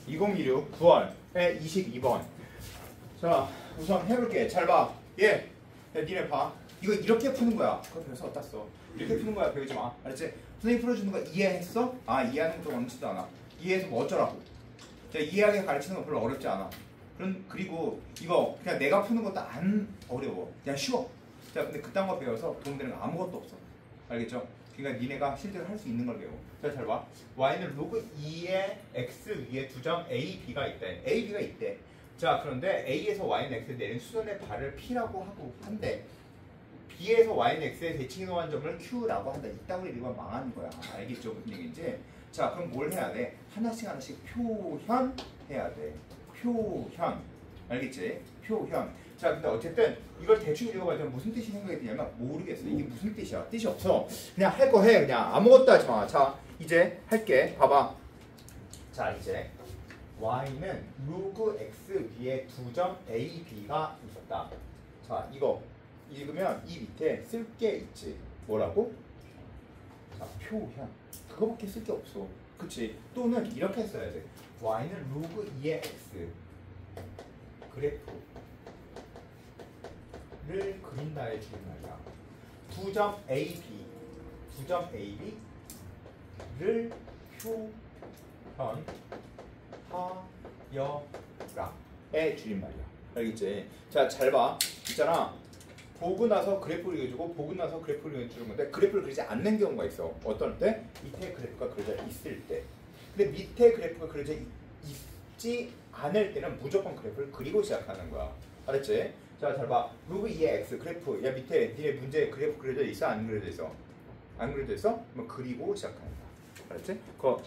2016 9월에 22번. 자, 우선 해볼게. 잘 봐. 예. 야, 니네 봐. 이거 이렇게 푸는 거야. 그거 배워서 어디다 써? 이렇게 푸는 거야. 배우지 마. 알았지? 선생님 풀어주는 거 이해했어? 아, 이해하는 것도 어렵지도 않아. 이해해서 뭐 어쩌라고? 자, 이해하게 가르치는 거 별로 어렵지 않아. 그리고 이거 그냥 내가 푸는 것도 안 어려워. 그냥 쉬워. 자, 근데 그딴 거 배워서 도움되는 거 아무것도 없어. 알겠죠? 그러니까 니네가 실제로 할 수 있는 걸 배워. 자, 잘 봐. y는 로그 2의 x 위에 두 점 a, b가 있대. a, b가 있대. 자, 그런데 a에서 y는 x에 내린 수선의 발을 p라고 하고 한대. b에서 y는 x에 대칭 이동한 점을 q라고 한다. 이따구리 이건 망하는 거야. 알겠죠? 무슨 얘기인지? 자, 그럼 뭘 해야 돼? 하나씩 표현해야 돼. 표현. 알겠지? 표현. 자, 근데 어쨌든 이걸 대충 읽어봐도 무슨 뜻이 생각이 드냐면 모르겠어. 이게 무슨 뜻이야? 뜻이 없어. 그냥 할 거 해. 그냥 아무것도 하지 마. 자, 이제 할게. 봐봐. 자, 이제 y는 로그 x 위에 두 점 a, b가 있다. 자, 이거 읽으면 이 밑에 쓸 게 있지. 뭐라고? 자, 표현. 그거밖에 쓸 게 없어. 그치? 또는 이렇게 써야 돼. y는 로그 2의 x 그래프를 그린다의 주인 말이야. 두 점 AB, 두 점 AB를 표현하여라의 줄임말이야. 알겠지? 자, 잘 봐. 있잖아. 보고 나서 그래프를 그려주고 보고 나서 그래프를 그려주는 건데 그래프를 그리지 않는 경우가 있어. 어떨 때? 밑에 그래프가 그려져 있을 때. 근데 밑에 그래프가 그려져 있지 않을 때는 무조건 그래프를 그리고 시작하는 거야. 알았지? 자, 잘 봐. 로그 2의 x 그래프. 야, 밑에 니네 문제 그래프 그려져 있어? 안 그려져 있어? 안 그려져 있어? 그럼 그리고 시작하는 거야. 알았지?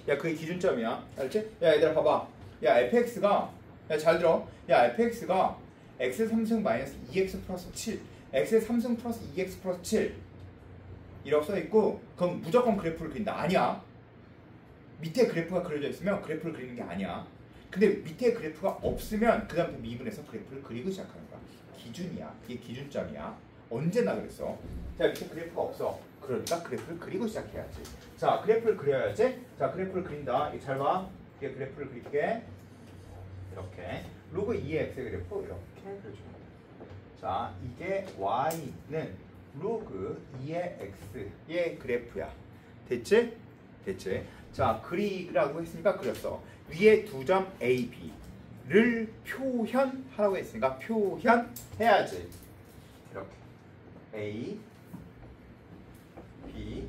야, 그게 기준점이야. 알았지? 야, 얘들아 봐봐. 야, fx가 야, 잘 들어. 야, fx가 x 3승 마이너스 2x 플러스 7 x의 3승 플러스 2x 플러스 7 이라고 써있고 그럼 무조건 그래프를 그린다. 아니야. 밑에 그래프가 그려져 있으면 그래프를 그리는 게 아니야. 근데 밑에 그래프가 없으면 그 다음부터 미분해서 그래프를 그리고 시작하는 거야. 기준이야. 이게 기준점이야. 언제나 그랬어. 자, 밑에 그래프가 없어. 그러니까 그래프를 그리고 시작해야지. 자, 그래프를 그려야지. 자, 그래프를 그린다. 이거 잘 봐. 이게 그래프를 그릴게. 이렇게 로그 2의 x 그래프 이렇게 그려주는 거야. 자, 이게 y는 로그 2의 x의 그래프야. 됐지? 됐지? 자, 그리라고 했으니까 그렸어. 위에 두 점 A, B를 표현하라고 했으니까 표현해야지. 이렇게 A, B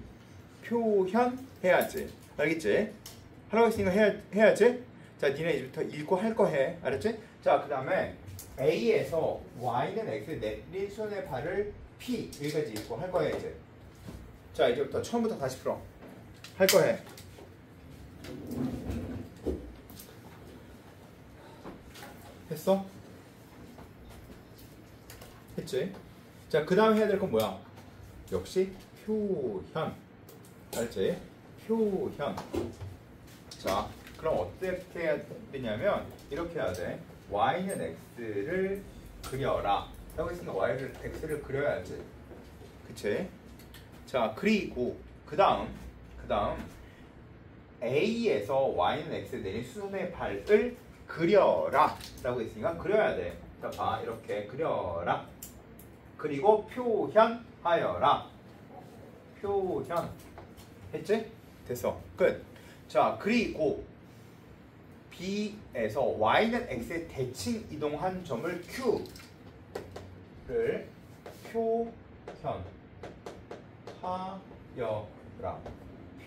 표현해야지. 알겠지? 하라고 했으니까 해야지. 자, 니네 이제부터 읽고 할 거 해. 알았지? 자, 그 다음에 A에서 Y는 X 내린 손의 발을 P 여기까지 읽고 할 거야 이제. 자, 이제부터 처음부터 다시 풀어. 할 거 해. 했어? 했지? 자, 그 다음 해야 될 건 뭐야? 역시 표현. 알지? 표현. 자, 그럼 어떻게 해야 되냐면 이렇게 해야 돼. y는 x를 그려라 라고 했으니까 y를 x를 그려야지. 그치? 자, 그리고 그 다음 A에서 y는 x에 내린 수선의 발을 그려라 라고 했으니까 그려야 돼. 자, 봐. 이렇게 그려라. 그리고 표현하여라. 표현. 했지? 됐어. 끝. 자, 그리고 B에서 y는 x에 대칭 이동한 점을 Q를 표현하여라.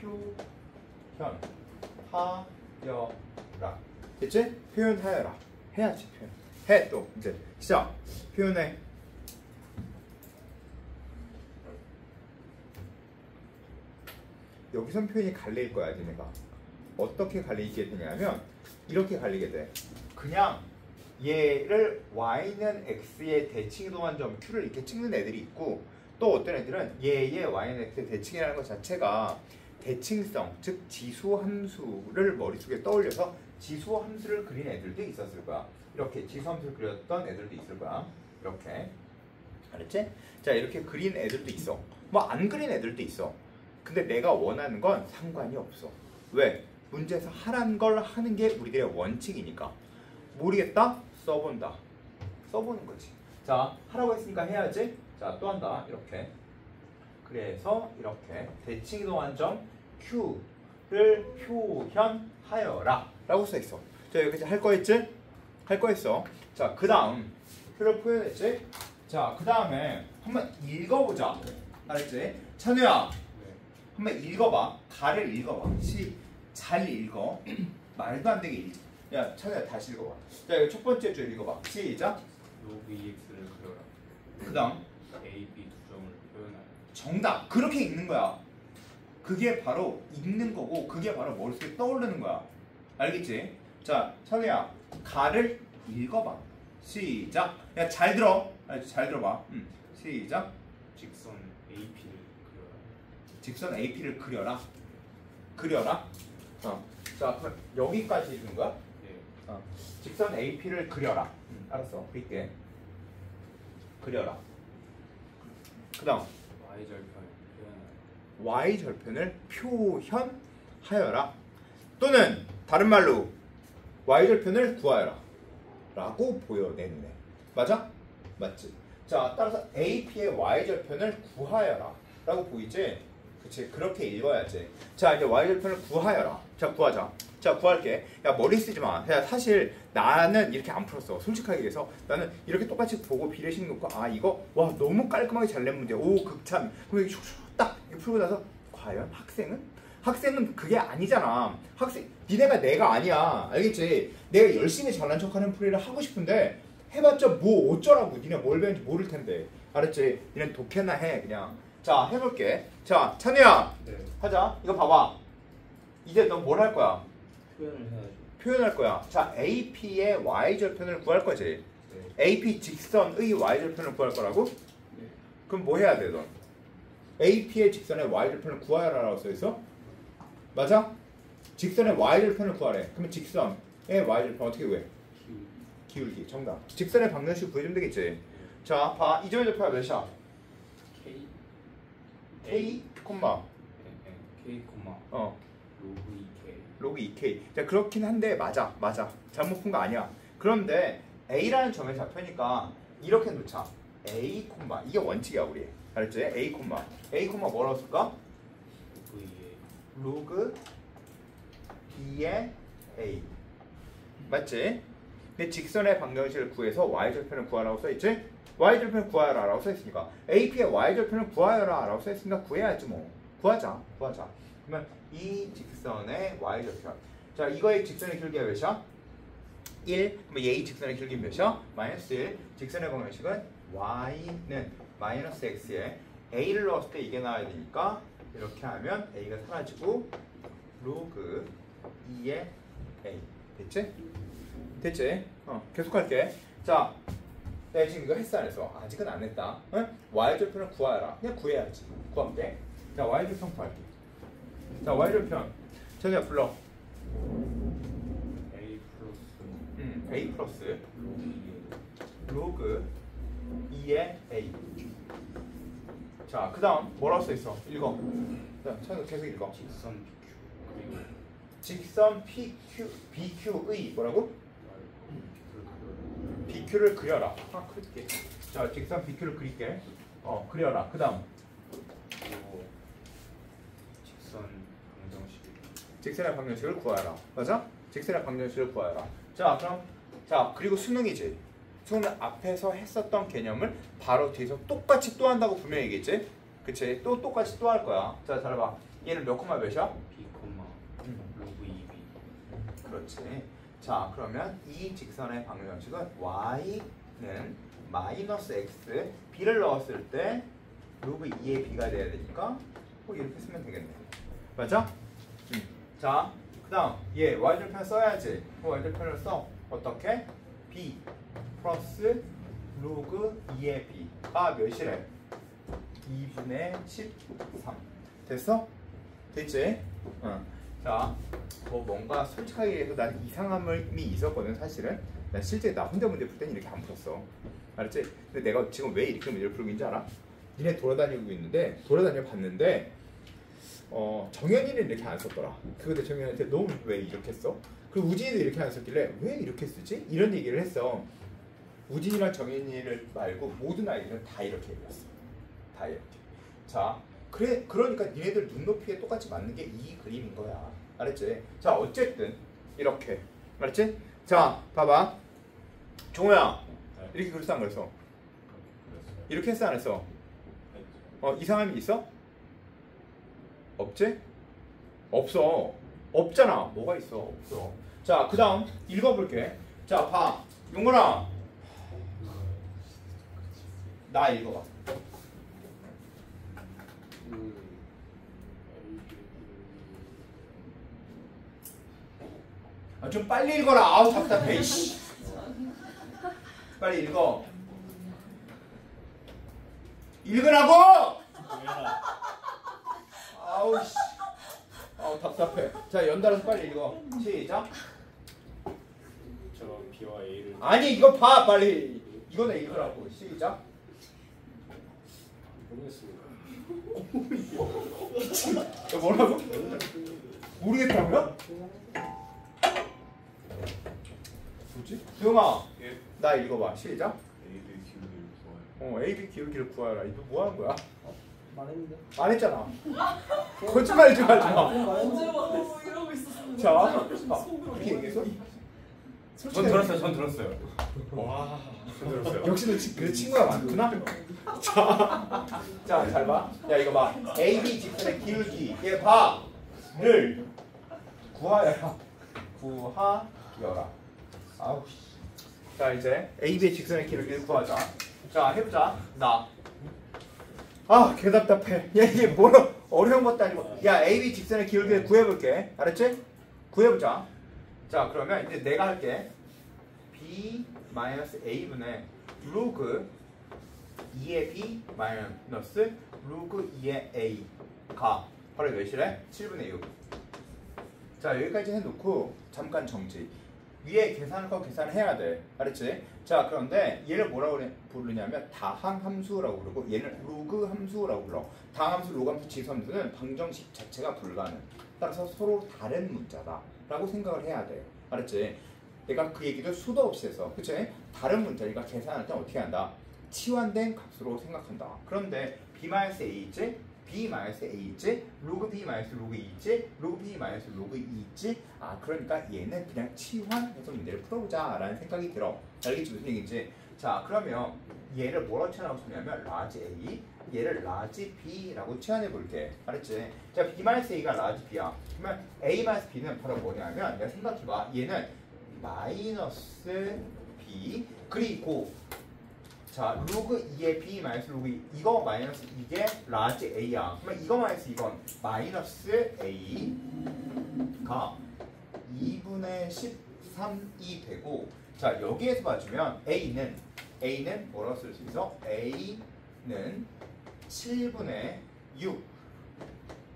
표현하여라. 됐지? 표현하여라. 해야지. 표현. 해. 또 이제 시작. 표현해. 여기선 표현이 갈릴 거야. 니네가 어떻게 갈리게 되냐면 이렇게 갈리게 돼. 그냥 얘를 y는 x에 대칭 이동한 점 q를 이렇게 찍는 애들이 있고 또 어떤 애들은 얘의 y는 x에 대칭이라는 것 자체가 대칭성, 즉 지수 함수를 머릿속에 떠올려서 지수 함수를 그린 애들도 있었을 거야. 이렇게 지수 함수를 그렸던 애들도 있을 거야. 이렇게. 알았지? 자, 이렇게 그린 애들도 있어. 뭐 안 그린 애들도 있어. 근데 내가 원하는 건 상관이 없어. 왜? 문제에서 하란 걸 하는 게 우리들의 원칙이니까. 모르겠다? 써본다. 써보는 거지. 자, 하라고 했으니까 해야지. 자, 또 한다. 이렇게. 그래서 이렇게 대칭이동한 점 Q를 표현하여라 라고 써있어. 자, 여기 할 거 했지? 할 거 했어. 자, 그 다음 Q를 표현했지? 자, 그 다음에 한번 읽어보자. 알았지? 찬우야, 한번 읽어봐. 가를 읽어봐. 잘 읽어. 말도 안 되게 읽어. 야, 찬우야 다시 읽어봐. 자, 이거 첫 번째 줄 읽어봐. 시작. 로그 EX를 그려라. 그 다음 A, B 두 점을 표현하여. 정답. 그렇게 읽는 거야. 그게 바로 읽는 거고 그게 바로 머릿속에 떠오르는 거야. 알겠지? 자, 찬우야 가를 읽어봐. 시작. 야, 잘 들어. 잘 들어봐. 시작. 직선 AP를 그려라. 직선 AP를 그려라. 그려라. 자, 그럼 여기까지 읽는 거야? 예. 직선 AP를 그려라. 알았어. 그릴게. 그려라. 그 다음 Y절편을 표현하여. Y절편을 표현하여라. 또는 다른 말로 Y절편을 구하여라 라고 보여 내 눈에. 맞아? 맞지? 자, 따라서 AP의 Y절편을 구하여라 라고 보이지? 그치? 그렇게 읽어야지. 자, 이제 Y절편을 구하여라. 자, 구하자. 자, 구할게. 야, 머리 쓰지 마. 야, 사실 나는 이렇게 안 풀었어. 솔직하게 얘기해서 나는 이렇게 똑같이 보고 비례식 놓고 아, 이거 와 너무 깔끔하게 잘 낸 문제. 오, 극찬. 그럼 이렇게 딱 풀고 나서 과연 학생은 그게 아니잖아. 학생, 니네가 내가 아니야. 알겠지? 내가 열심히 잘난 척하는 플레이를 하고 싶은데 해봤자 뭐 어쩌라고. 니네 뭘 배운지 모를 텐데. 알았지? 니네 독해나 해 그냥. 자, 해볼게. 자, 찬우야. 네. 하자. 이거 봐봐. 이제 넌 뭘 할 거야? 표현을 해야죠. 표현할 거야. 자, AP의 Y절편을 구할 거지. 네. AP 직선의 Y절편을 구할 거라고? 네. 그럼 뭐 해야 돼, 넌? AP의 직선의 Y절편을 구하라라고 써있어? 맞아? 직선의 Y절편을 구하래. 그러면 직선의 Y절편 어떻게 구해? 기울기. 정답. 직선의 방정식 구해주면 되겠지. 자, 봐. 이 점의 좌표가 몇이야? K K, 콤마. K, 로그 2K. 로그 2K. 자, 그렇긴 한데 맞아. 잘못 푼 거 아니야. 그런데 A라는 점의 좌표니까 이렇게 놓자. A, 이게 원칙이야, 우리. 알았지? A, 뭐라고 쓸까? 로그 2의 A. 맞지? 근데 직선의 방정식을 구해서 Y절편을 구하라고 써있지? Y절편을 구하여라 라고 써있으니까 AP의 Y절편을 구하여라 라고 써있으니까 구해야지 뭐. 구하자. 그러면 이 직선의 Y절편. 자, 이거의 직선의 길이가 몇이야? 1. 그러면 얘의 직선의 길이 몇이야? 마이너스 1. 직선의 방정식은 Y는 마이너스 X에 A를 넣었을 때 이게 나와야 되니까 이렇게 하면 A가 사라지고 로그 2의 A. 됐지? 계속할게. 자, 내가 지금 이거 했어 안 했어? 아직은 안 했다. 응? Y절편을 구하여라. 그냥 구해야지. 구할게. 자, Y절편 구할게. 자, Y절편. 저기야 불러. A 플러스 로그 2의 A. 자, 그 다음 뭐라고 써있어? 읽어. 자, 찬우 계속 읽어. 직선 BQ 그리고 직선 BQ의 뭐라고? BQ를 그려라. 그릴게. 자, 직선 BQ를 그릴게. 그려라. 그 다음 그리고 직선의 방정식을 구하라. 맞아? 직선의 방정식을 구하라. 자, 그럼 그리고 수능이지. 수능 앞에서 했었던 개념을 바로 뒤에서 똑같이 또 한다고 분명히 얘기했지? 그치? 똑같이 또 할 거야. 자, 잘 봐. 얘는 몇 콤마 몇이야? B, 로그 2B. 그렇지. 자, 그러면 이 직선의 방정식은 y는 마이너스 x, b를 넣었을 때 로그 2의 b가 돼야 되니까 이렇게 쓰면 되겠네. 맞아? 자, 그 다음 얘 y절편 써야지. y절편을 써. 어떻게? b 플러스 로그 2의 b가 몇이래? 2분의 13. 됐어? 됐지? 자, 뭔가 솔직하게 얘기해서 난 이상함이 있었거든. 사실은 난 실제 나 혼자 문제 풀 때는 이렇게 안 풀었어. 알았지? 근데 내가 지금 왜 이렇게 문제를 풀고 있는지 알아? 니네 돌아다니고 있는데 돌아다녀 봤는데 정현이는 이렇게 안 썼더라. 그런데 정현이한테 너 왜 이렇게 써? 그리고 우진이도 이렇게 안 썼길래 왜 이렇게 쓰지? 이런 얘기를 했어. 우진이랑 정현이를 말고 모든 아이들은 다 이렇게 읽었어. 다 이렇게. 자, 그러니까 니네들 눈높이에 똑같이 맞는 게 이 그림인 거야. 알았지? 자, 어쨌든 이렇게. 알았지? 자, 봐봐. 종호야, 이렇게 그랬어 안 그랬어? 이렇게 했어 안 했어? 이상함이 있어? 없지? 없어. 없잖아. 뭐가 있어? 없어. 자, 그 다음 읽어볼게. 자, 봐. 용건아, 나 읽어봐. 좀 빨리 읽어라. 아우 답답해. 이씨. 빨리 읽어. 읽으라고! 아우 씨. 아우 답답해. 자, 연달아서 빨리 읽어. 시작. 저 B와 A를 아니 이거 봐 빨리. 이거는 읽으라고. 시작. 모르겠습니다. 뭐라고? 모르겠다고요? 뭐지? 수영아, 예. 나 읽어봐. 시작. A를 기울기를 구하여. A, B 기울기를 구하라. 이거 뭐 하는 거야? 말했는데. 안 했잖아. 거짓말 좀 하지 마. 이러고 있었어. 자, 이렇게 얘기했어? 전 들었어요. 전 들었어요. 와, 전 들었어요. 역시 너 그래 친구가 많구나. 자, 잘 봐. 야 이거 봐. A, B 직선의 기울기. 얘 봐를 구하여라. 구하여라. 아우 씨. 자 이제 A, B의 직선의 기울기를 구하자. 자 해보자. 나. 개 답답해. 얘 뭐라 어려운 것도 아니고. 야 A, B 직선의 기울기를 구해볼게. 알았지? 구해보자. 자 그러면 이제 내가 할게. B-A분의 로그 2의 B 마이너스 로그 2의 A가 바로 몇이래? 7분의 6. 자 여기까지 해놓고 잠깐 정지. 위에 계산할 거 계산을 해야 돼. 알았지? 자 그런데 얘를 뭐라고 부르냐면 다항함수라고 부르고 얘는 로그 함수라고 불러. 다항함수, 로그함수, 지수함수는 방정식 자체가 불가능. 따라서 서로 다른 문자다 라고 생각을 해야 돼. 알았지? 내가 그 얘기도 수도 없이 해서 그치? 다른 문자니까 계산할 때 어떻게 한다? 치환된 값으로 생각한다. 그런데 B-A 있지? B-A 있지? 로그 B-로그 2 있지? 로그 B-로그 2 있지? 그러니까 얘는 그냥 치환해서 문제를 풀어보자 라는 생각이 들어. 알겠지? 무슨 얘기인지? 자 그러면 얘를 뭐라고 치환하고 싶냐면 라지 A, 얘를 라지 B라고 치환해 볼게. 알았지? 자 B-A가 라지 B야. 그러면 A-B는 바로 뭐냐면 내가 생각해봐. 얘는 마이너스 B 그리고 자 로그 2의 B 마이너스 로그 2 이거 마이너스 이게 라지 A야. 그러면 이거 마이너스 이건 마이너스 A가 2분의 13이 되고 자 여기에서 봐주면 A는 뭐라고 쓸 수 있어? A는 7분의 6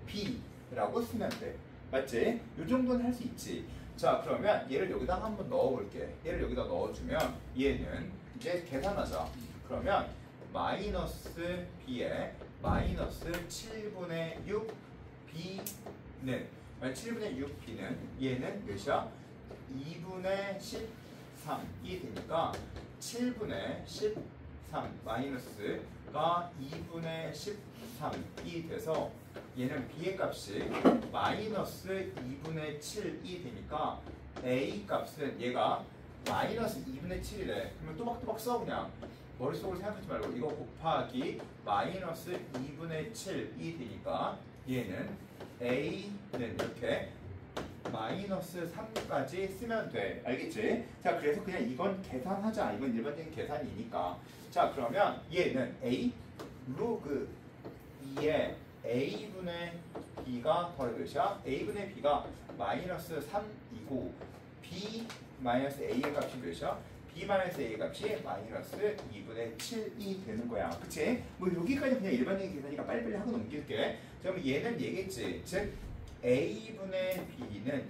B라고 쓰면 돼. 맞지? 이 정도는 할 수 있지. 자 그러면 얘를 여기다 한번 넣어볼게. 얘를 여기다 넣어주면 얘는 이제 계산하자. 그러면 마이너스 B에 마이너스 7분의 6 B는 7분의 6 B는 얘는 몇이야? 2분의 13이 되니까 7분의 13 마이너스가 2분의 13이 돼서 얘는 B의 값이 마이너스 2분의 7이 되니까 A 값은 얘가 마이너스 2분의 7이래. 그러면 또박또박 써 그냥. 머릿속으로 생각하지 말고 이거 곱하기 마이너스 2분의 7이 되니까 얘는 A는 이렇게 마이너스 3까지 쓰면 돼. 알겠지? 자 그래서 그냥 이건 계산하자. 이건 일반적인 계산이니까. 자 그러면 얘는 A 로그 2의 A분의 B가 바로 몇이야? A분의 B가 마이너스 3이고 B 마이너스 A의 값이 몇이야? B 마이너스 A의 값이 마이너스 2분의 7이 되는 거야. 그치? 뭐 여기까지 그냥 일반적인 계산이니까 빨리빨리 하고 넘길게. 자, 그럼 얘는 얘겠지. 즉 A분의 B는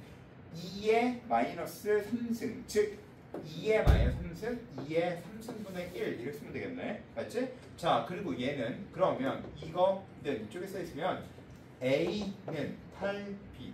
2의 마이너스 3승 즉 2의 마이너스 3승 2의 3승분의 1 이렇게 쓰면 되겠네. 맞지? 자 그리고 얘는 그러면 이거 이쪽에 써있으면 A는 8B.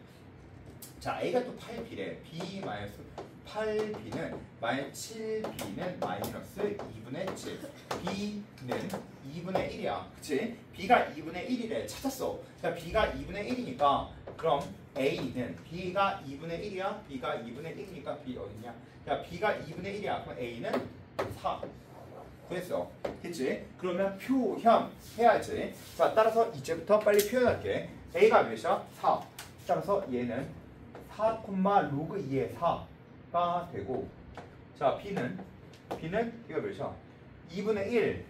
자, A가 또 8B래. B 마이너스 8B는 마이너스 7B는 마이너스 2분의 7. B는 2분의 1이야. 그치? B가 2분의 1이래. 찾았어. 자, B가 2분의 1이니까 그럼 A는 B가 2분의 1이야. B가 2분의 1이니까 B 어딨냐? 자, B가 2분의 1이야. 그럼 A는 4. 구했어. 됐지? 그러면 표현 해야지. 자, 따라서 이제부터 빨리 표현할게. A가 몇이야? 4. 따라서 얘는 4, 로그 2의 4가 되고, 자, B는 이거 몇이야? 2분의 1,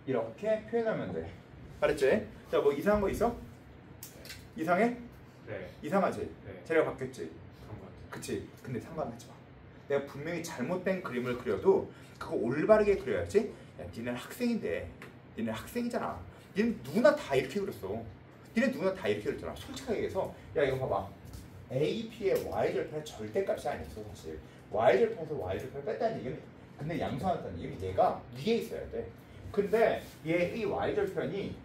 이렇게 표현하면 돼. 알았지? 자, 뭐 이상한 거 있어? 이상해? 네. 이상하지? 네. 자리가 바뀌었지? 그런 것 같아요. 그치? 근데 상관하지 마. 내가 분명히 잘못된 그림을 그려도 그거 올바르게 그려야지. 야, 니네는 학생인데, 니네 학생이잖아. 니네 누구나 다 이렇게 그렸어. 니네 누구나 다 이렇게 그렸잖아. 솔직하게 얘기해서, 야, 이거 봐봐. AP의 y절편은 절대값이 아니었어, 사실. y절편에서 y절편을 뺐다는 얘기는, 근데 양수하다는 얘기는 얘가 위에 있어야 돼. 근데 얘의 y절편이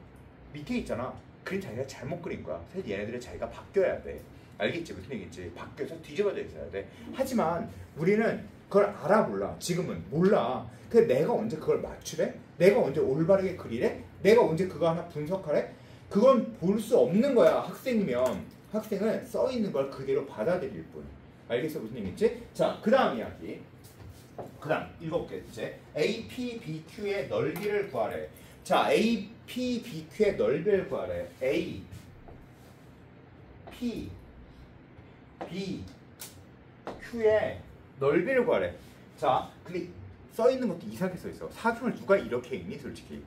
밑에 있잖아. 그림 자기가 잘못 그린 거야. 사실 얘네들은 자기가 바뀌어야 돼. 알겠지? 무슨 얘기인지. 바뀌어서 뒤집어져 있어야 돼. 하지만 우리는 그걸 알아 몰라. 지금은 몰라. 근데 내가 언제 그걸 맞추래? 내가 언제 올바르게 그리래? 내가 언제 그거 하나 분석하래? 그건 볼 수 없는 거야. 학생이면. 학생은 써 있는 걸 그대로 받아들일 뿐. 알겠어? 무슨 얘기인지? 자, 그 다음 이야기. 그 다음 읽어볼게. 이제 APBQ의 넓이를 구하래. 자, APBQ의 넓이를 구하래. A, P, B, Q의 넓이를 구하래. 자, 근데 써 있는 것도 이상하게 써 있어. 사각형을 누가 이렇게 읽니, 솔직히?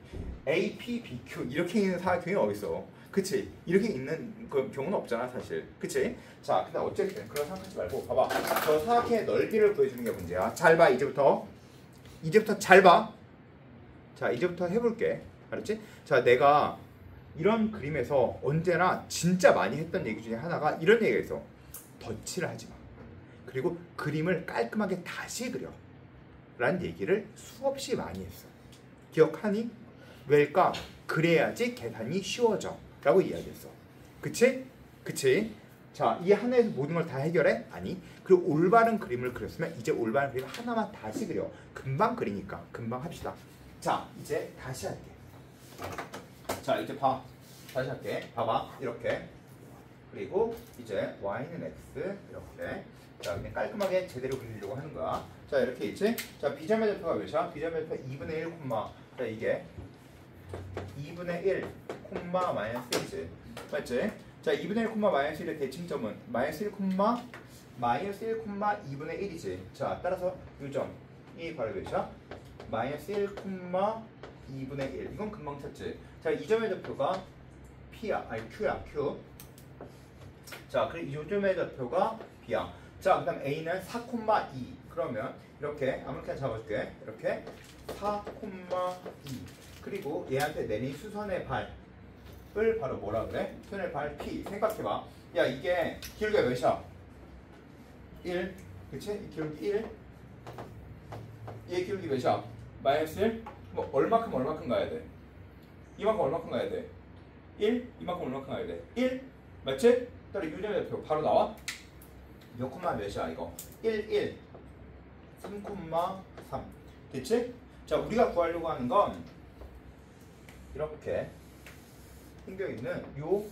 A, P, B, Q 이렇게 읽는 사각형이 어디 있어? 그치? 이렇게 읽는 그 경우는 없잖아, 사실. 그치? 자, 근데 어쨌든 그런 생각하지 말고 봐봐. 저 사각형의 넓이를 구해주는 게 문제야. 잘 봐, 이제부터 잘 봐. 자, 이제부터 해볼게. 알았지? 자, 내가 이런 그림에서 언제나 진짜 많이 했던 얘기 중에 하나가 이런 얘기가 있어. 덧칠을 하지 마. 그리고 그림을 깔끔하게 다시 그려. 라는 얘기를 수없이 많이 했어. 기억하니? 왜일까? 그래야지 계산이 쉬워져. 라고 이야기했어. 그치? 그치? 자, 이 하나에서 모든 걸 다 해결해? 아니. 그리고 올바른 그림을 그렸으면 이제 올바른 그림 하나만 다시 그려. 금방 그리니까. 금방 합시다. 자, 이제 다시 할게. 자, 이제 봐. 다시 할게. 봐봐. 이렇게. 그리고 이제 y는 x 이렇게. 자, 그냥 깔끔하게 제대로 그리려고 하는 거야. 자, 이렇게 있지? 자, 비점의 좌표가 몇이야? 비점의 좌표 2분의 1, 자, 이게 2분의 1, 마이너스 1이지. 맞지? 자, 2분의 1, 마이너스 1의 대칭점은 마이너스 1, 마이너스 1, 2분의 1이지. 자, 따라서 요점이 바로 몇이야? 마이너스 1, 2분의 1. 이건 금방 찾지. 자, 이 점의 좌표가 P야. 아니, Q야, Q. 자, 그리고 이 점의 좌표가 B야. 자, 그 다음 A는 4,2. 그러면 이렇게 아무렇게나 잡아줄게. 이렇게 4,2. 그리고 얘한테 내린 수선의 발을 바로 뭐라 그래? 수선의 발 P. 생각해봐. 야, 이게 기울기가 몇이야? 1. 그치? 이 기울기 1. 얘 기울기 몇이야? 마이너스 1? 뭐 얼마큼 가야 돼? 이만큼 얼마큼 가야 돼? 1? 이만큼 얼마큼 가야 돼? 1? 맞지? 따라 유전의 좌표 바로 나와? 몇 콤마 몇이야 이거? 1, 1 3,3 됐지? 자, 우리가 구하려고 하는 건 이렇게 생겨있는 요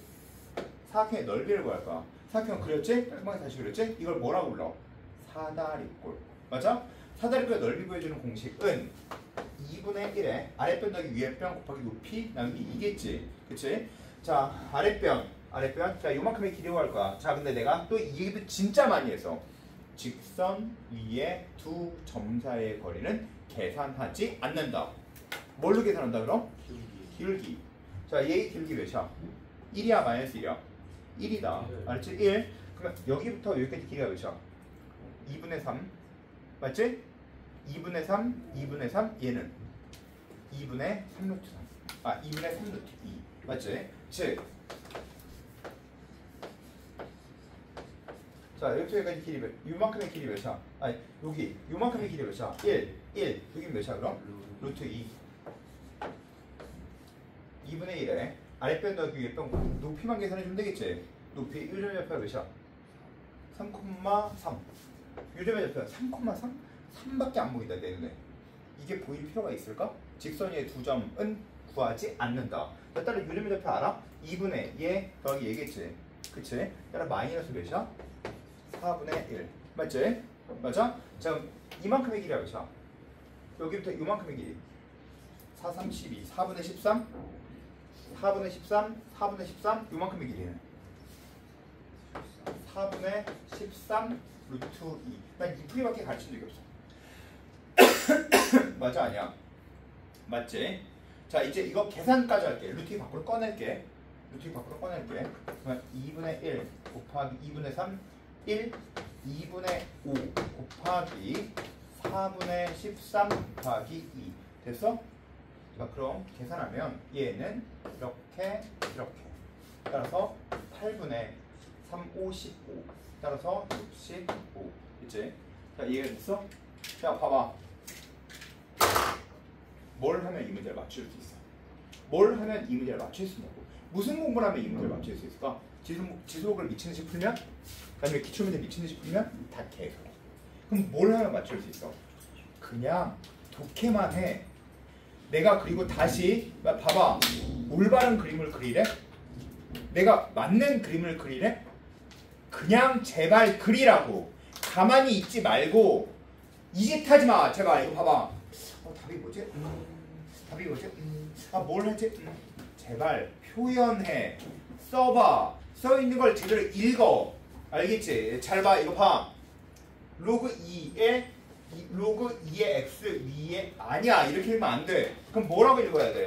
사각형의 넓이를 구할 거야. 사각형 그렸지? 깔끔하게 다시 그렸지? 이걸 뭐라고 불러? 사다리꼴. 맞아? 사다리꼴의 넓이 구해주는 공식은 2분의 1에 아랫변 더하기 위에변 곱하기 높이 나누기 2겠지. 그치? 자, 아랫변. 자, 요만큼의 길이 구할 거야. 자, 근데 내가 또 이 얘기도 진짜 많이 했어. 직선 위에 두 점 사이의 거리는 계산하지 않는다. 뭘로 계산한다 그럼? 기울기. 자, 얘의 기울기 몇이야? 1이야 마이너스 1이야? 1이다. 알았지? 1. 그러면 여기부터 여기까지 길이가 몇이야? 2분의 3. 맞지? 2분의 3, 2분의 3. 얘는 2분의 3루트 3. 아, 2분의 3루트 2. 맞지? 즉 자, 여기부터 여기까지 길이 몇, 요만큼의 길이 몇이야? 아니, 여기 요만큼의 길이 몇이야? 1, 1. 여기 몇이야 그럼? 루트 2. 2분의 1에 아랫변 더하기 위에변 높이만 계산해주면 되겠지. 높이 1점의 좌표가 몇이야? 3,3. 요점의 좌표가 3,3? 3밖에 안 보인다 내 눈에. 이게 보일 필요가 있을까? 직선 위의 두 점은 구하지 않는다. 따라 요점의 좌표 알아? 2분의 얘 더하기 얘겠지. 그치? 따라 마이너스 몇이야? 4분의 1. 맞지? 맞아? 자, 이만큼의 길이야 몇이야? 여기부터 이만큼의 길이 4, 3, 12, 4분의 13 4분의 13, 4분의 13 이만큼의 길이는 4분의 13 루트 2. 난 이 풀이밖에 가르친 적이 없어. 맞아 아니야? 맞지? 자 이제 이거 계산까지 할게. 루트 2 밖으로 꺼낼게. 루트 2 밖으로 꺼낼게. 그러면 2분의 1 곱하기 2분의 3 1 2분의 5 곱하기 4분의 13 곱하기 2 됐어? 자, 그럼 계산하면 얘는 이렇게 따라서 8분의 3, 5, 15 따라서 65 있지? 자 이해가 됐어? 자 봐봐 뭘 하면 이 문제를 맞출 수 있어? 뭘 하면 이 문제를 맞출 수 있냐고. 무슨 공부를 하면 이 문제를 맞출 수 있을까? 지수록을 미친 듯이 풀면? 아니면 기출문제 미친 듯이 풀면? 다 계속. 그럼 뭘 하면 맞출 수 있어? 그냥 독해만 해. 내가 그리고 다시 봐봐. 올바른 그림을 그리래? 내가 맞는 그림을 그리래? 그냥 제발 그리라고. 가만히 있지 말고 이 짓 하지 마. 제발 이거 봐봐. 답이 뭐지? 답이 뭐지? 뭘 했지? 제발 표현해. 써봐. 써있는 걸 제대로 읽어. 알겠지? 잘 봐. 이거 봐. 로그 2에 로그 2의 x 위에 아니야. 이렇게 읽으면 안 돼. 그럼 뭐라고 읽어야 돼?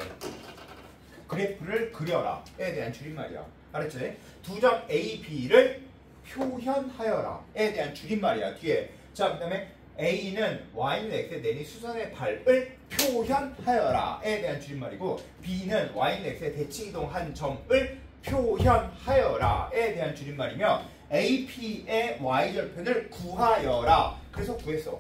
그래프를 그려라. 에 대한 줄임말이야. 알았지? 두 점 A, B를 표현하여라. 에 대한 줄임말이야. 뒤에. 자, 그 다음에 A는 Y는 X의 내니 수선의 발을 표현하여라. 에 대한 줄임말이고 B는 Y는 X의 대칭이동한 점을 표현하여라. 에 대한 줄임말이며 AP의 Y절편을 구하여라. 그래서 구했어.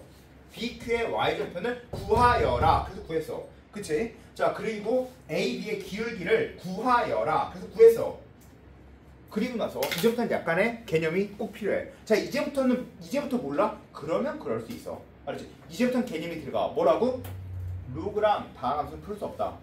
BQ의 Y절편을 구하여라. 그래서 구했어. 그치? 자, 그리고 AB의 기울기를 구하여라. 그래서 구했어. 그리고 나서 이제부터는 약간의 개념이 꼭 필요해. 자, 이제부터 몰라? 그러면 그럴 수 있어. 알았지? 이제부터는 개념이 들어가. 뭐라고? 로그랑 다항함수는 풀 수 없다.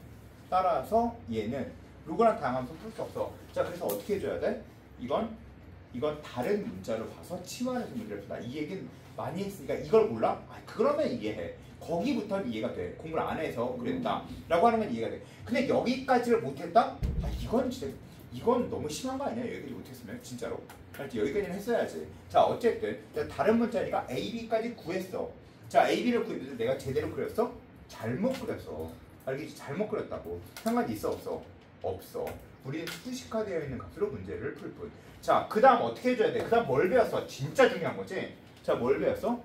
따라서 얘는 로그랑 다항함수 풀 수 없어. 자, 그래서 어떻게 해줘야 돼? 이건 다른 문자로 봐서 치환해서 문제를 푼다. 이 얘기는 많이 했으니까 이걸 몰라? 그러면 이해해. 거기부터는 이해가 돼. 공부를 안 해서 그랬다 라고 하는 건 이해가 돼. 근데 여기까지를 못했다? 이건 너무 심한 거 아니야? 여기까지 못했으면 진짜로. 여기까지는 했어야지. 자, 어쨌든 다른 문자니까 AB까지 구했어. 자, AB를 구했는데 내가 제대로 그렸어? 잘못 그렸어. 알겠지? 잘못 그렸다고. 상관이 있어 없어? 없어. 우리는 수식화되어 있는 값으로 문제를 풀 뿐. 자, 그 다음 어떻게 해줘야 돼? 그 다음 뭘 배웠어? 진짜 중요한 거지? 자, 뭘 배웠어?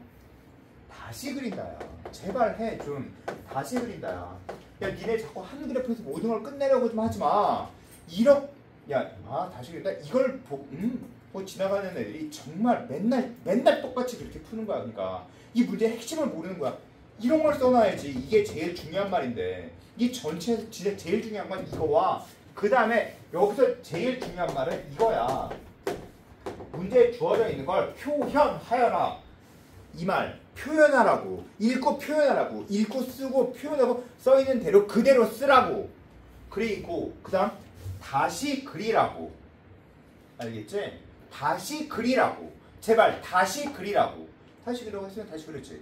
다시 그린다야. 제발 해. 좀 다시 그린다야. 야, 니네 자꾸 한 그래프에서 모든 걸 끝내려고 좀 하지 마. 다시 그린다? 이걸 지나가는 애들이 정말 맨날 똑같이 그렇게 푸는 거야. 그러니까 이 문제의 핵심을 모르는 거야. 이런 걸 써놔야지. 이게 제일 중요한 말인데 이 전체에서 진짜 제일 중요한 건 이거와 그 다음에 여기서 제일 중요한 말은 이거야. 문제에 주어져 있는 걸 표현하여라. 이 말 표현하라고. 읽고 표현하라고. 읽고 쓰고 표현하고 써있는 대로 그대로 쓰라고. 그리고 그 다음 다시 그리라고. 알겠지? 다시 그리라고. 제발 다시 그리라고. 다시 그리라고 했으면 다시 그렸지.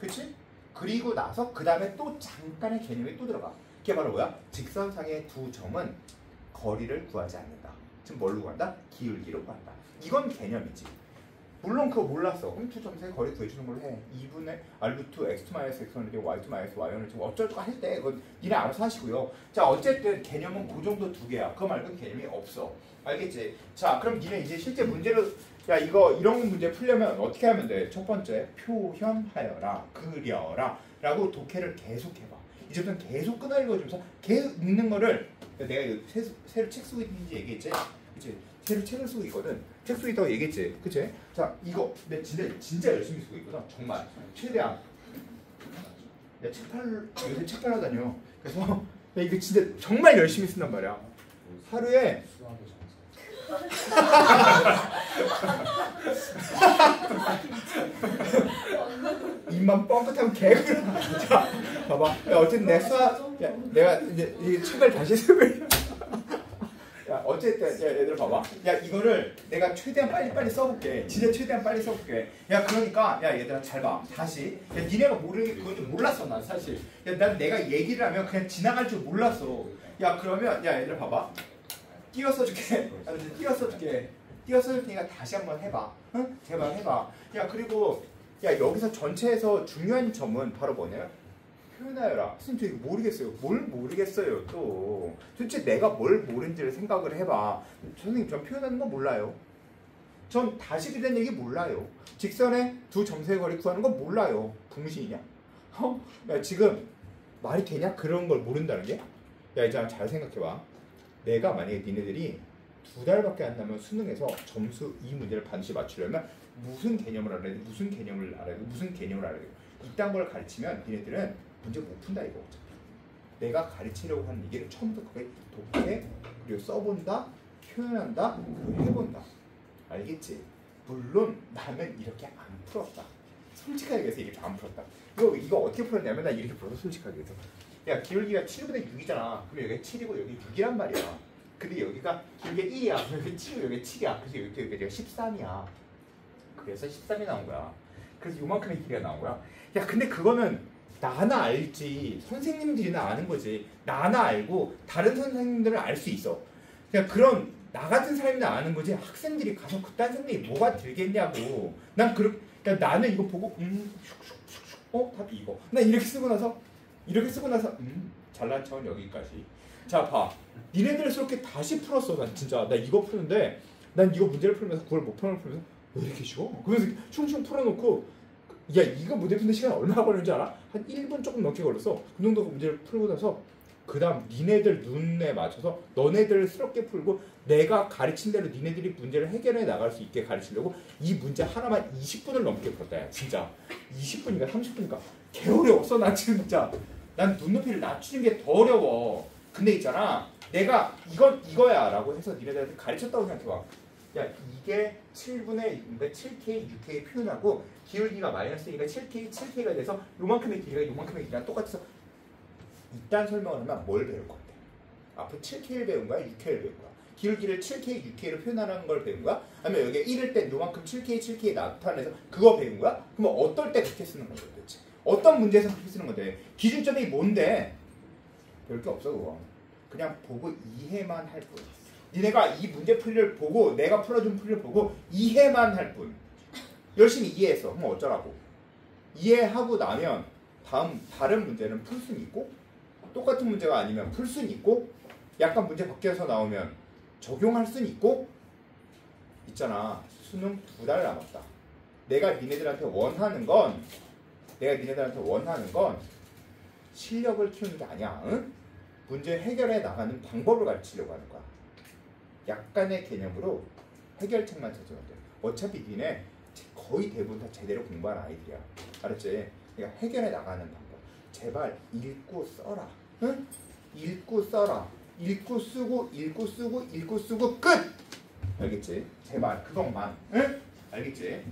그치? 그리고 나서 그 다음에 또 잠깐의 개념이 또 들어가. 그게 바로 뭐야? 직선상의 두 점은 거리를 구하지 않는다. 지금 뭘로 구한다? 기울기로 구한다. 이건 개념이지. 물론 그거 몰랐어. 그럼 두 점의 거리 구해주는 걸로 해. 2분의 루트 x-x1을 y2-y1을 좀 어쩌고 할 때 그건 니네 알아서 하시고요. 자, 어쨌든 개념은 그 정도 두 개야. 그 말고는 개념이 없어. 알겠지? 자, 그럼 니네 이제 실제 문제를 이런 문제 풀려면 어떻게 하면 돼? 첫 번째, 표현하여라, 그려라 라고 독해를 계속 해봐. 이제부터는 계속 끊어 읽어주면서 계속 읽는 거를 내가 이거 새로 책 쓰고 있는지 얘기했지? 그치? 새로 책을 쓰고 있거든. 책 쓰고 있다고 얘기했지? 그치? 자, 이거 내가 진짜 열심히 쓰고 있거든. 정말 최대한. 내가 요새 책 팔러 다녀. 그래서 나 이거 진짜 정말 열심히 쓴단 말이야. 하루에 수학의 정석. 입만 뻥긋하면 개구나. 자, 봐봐. 야, 어쨌든 내 수학, 야, 내가 이제 이 책을 다시 쓰면. 야, 어쨌든, 야, 얘들 봐봐. 야, 이거를 내가 최대한 빨리빨리 써볼게. 진짜 최대한 빨리 써볼게. 야, 그러니까, 야, 얘들아, 잘 봐. 다시. 야, 니네가 모르게 그건 좀 몰랐어, 난 사실. 야, 난 내가 얘기를 하면 그냥 지나갈 줄 몰랐어. 야, 그러면, 야, 얘들아, 봐봐. 띄어 써줄게. 띄어 써줄게. 띄어 써줄 테니까 다시 한번 해봐. 응? 제발 해봐. 야, 그리고, 야, 여기서 전체에서 중요한 점은 바로 뭐냐? 표현하여라. 선생님, 저 이거 모르겠어요. 뭘 모르겠어요, 또. 도대체 내가 뭘 모르는지를 생각을 해봐. 선생님, 전 표현하는 거 몰라요. 전 다시기 된 얘기 몰라요. 직선의 두 점수의 거리 구하는 거 몰라요. 붕신이냐? 야, 지금 말이 되냐? 그런 걸 모른다는 게? 야, 이제 잘 생각해봐. 내가 만약에 니네들이 2달밖에 안 남은 수능에서 점수 이 문제를 반드시 맞추려면 무슨 개념을 알아야 돼? 무슨 개념을 알아야 돼? 무슨 개념을 알아야 돼? 이딴 걸 가르치면 니네들은 문제 못 푼다 이거. 내가 가르치려고 하는 얘기를 처음부터 거의 독해, 그리고 써본다, 표현한다, 그리고 해본다. 알겠지? 물론 나는 이렇게 안 풀었다. 솔직하게 얘기해서 이렇게 안 풀었다. 이거 어떻게 풀었냐면 나 이렇게 풀어서 솔직하게 해서. 야, 기울기가 7분의 6이잖아. 그럼 여기가 7이고 여기 6이란 말이야. 근데 여기가 기울기가 1이야. 여기 7이고 여기 7이야. 그래서 여기가 13이야. 그래서 13이 나온 거야. 그래서 요만큼의 길이가 나온 거야. 야, 근데 그거는 나나 알지. 선생님들이나 아는 거지. 나나 알고 다른 선생님들은 알 수 있어. 그냥 그런 나 같은 사람이나 아는 거지. 학생들이 가서 그딴 생각이 뭐가 들겠냐고. 그러니까 나는 이거 보고 슉슉슉슉 답이 이거. 나 이렇게 쓰고 나서 잘난 척은 여기까지. 자, 봐. 니네들스럽게 다시 풀었어. 난 진짜 나 이거 푸는데 난 이거 문제를 풀면서 9월 목표를 풀면서 왜 이렇게 쉬워? 그래서 충충 풀어놓고 야, 이거 문제 푸는 시간 얼마나 걸리는지 알아? 한 1분 조금 넘게 걸렸어. 그 정도 문제를 풀고 나서 그 다음 니네들 눈에 맞춰서 너네들스럽게 풀고 내가 가르친 대로 니네들이 문제를 해결해 나갈 수 있게 가르치려고 이 문제 하나만 20분을 넘게 풀었다. 야, 진짜 20분인가 30분인가 개어려웠어. 난 지금 진짜 난 눈높이를 낮추는 게 더 어려워. 근데 있잖아, 내가 이거야 라고 해서 니네들한테 가르쳤다고 생각해봐. 야, 이게 7분의 6인가 7K, 6K 표현하고 기울기가 마이너스니까 7K가 돼서 요만큼의 길이가 요만큼의 길이랑 똑같아서 이딴 설명을 하면 뭘 배울 것 같아? 앞에 7K를 배운 거야? 6K를 배운 거야? 기울기를 7K, 6K로 표현하는 걸 배운 거야? 아니면 여기 1일 때 요만큼 7K 나타내서 그거 배운 거야? 그러면 어떨 때 그렇게 쓰는 건데 도대체? 어떤 문제에서 그렇게 쓰는 건데? 기준점이 뭔데? 별게 없어 그거. 그냥 보고 이해만 할 뿐. 니네가 이 문제 풀이를 보고 내가 풀어준 풀이를 보고 이해만 할 뿐. 열심히 이해했어. 그럼 어쩌라고? 이해하고 나면 다른 문제는 풀 수는 있고 똑같은 문제가 아니면 풀 수는 있고 약간 문제 바뀌어서 나오면 적용할 수는 있고 있잖아. 수능 2달 남았다. 내가 니네들한테 원하는 건 실력을 키우는 게 아니야. 응? 문제 해결해 나가는 방법을 가르치려고 하는 거야. 약간의 개념으로 해결책만 찾으면 돼. 어차피 니네 거의 대부분 다 제대로 공부한 아이들이야. 알았지? 그러니까 해결해 나가는 방법. 제발 읽고 써라. 응? 읽고 써라. 읽고 쓰고 끝! 알겠지? 제발 그것만. 응? 알겠지?